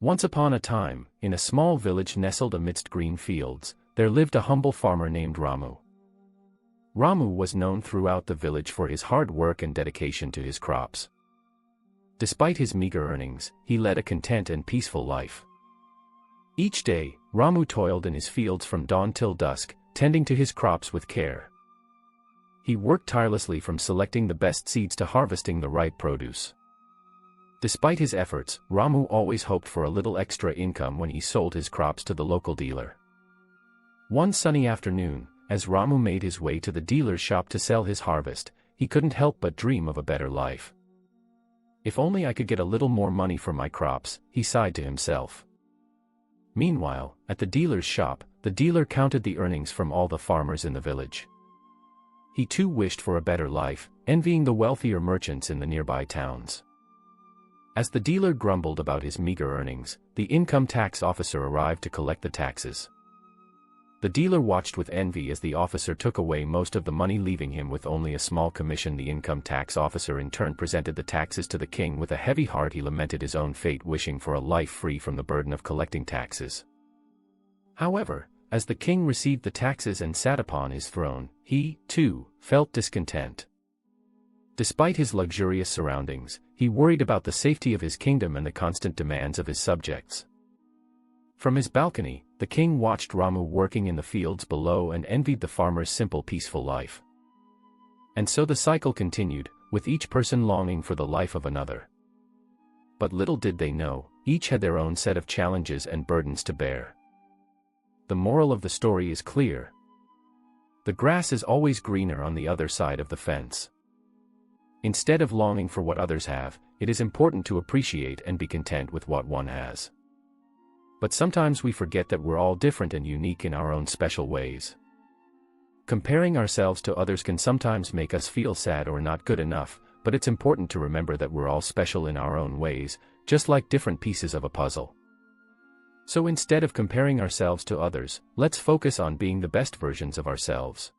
Once upon a time, in a small village nestled amidst green fields, there lived a humble farmer named Ramu. Ramu was known throughout the village for his hard work and dedication to his crops. Despite his meager earnings, he led a content and peaceful life. Each day, Ramu toiled in his fields from dawn till dusk, tending to his crops with care. He worked tirelessly from selecting the best seeds to harvesting the ripe produce. Despite his efforts, Ramu always hoped for a little extra income when he sold his crops to the local dealer. One sunny afternoon, as Ramu made his way to the dealer's shop to sell his harvest, he couldn't help but dream of a better life. "If only I could get a little more money for my crops," he sighed to himself. Meanwhile, at the dealer's shop, the dealer counted the earnings from all the farmers in the village. He too wished for a better life, envying the wealthier merchants in the nearby towns. As the dealer grumbled about his meager earnings, the income tax officer arrived to collect the taxes. The dealer watched with envy as the officer took away most of the money, leaving him with only a small commission. The income tax officer in turn presented the taxes to the king. With a heavy heart he lamented his own fate, wishing for a life free from the burden of collecting taxes. However, as the king received the taxes and sat upon his throne, he, too, felt discontent. Despite his luxurious surroundings, he worried about the safety of his kingdom and the constant demands of his subjects. From his balcony, the king watched Ramu working in the fields below and envied the farmer's simple, peaceful life. And so the cycle continued, with each person longing for the life of another. But little did they know, each had their own set of challenges and burdens to bear. The moral of the story is clear. The grass is always greener on the other side of the fence. Instead of longing for what others have, it is important to appreciate and be content with what one has. But sometimes we forget that we're all different and unique in our own special ways. Comparing ourselves to others can sometimes make us feel sad or not good enough, but it's important to remember that we're all special in our own ways, just like different pieces of a puzzle. So instead of comparing ourselves to others, let's focus on being the best versions of ourselves.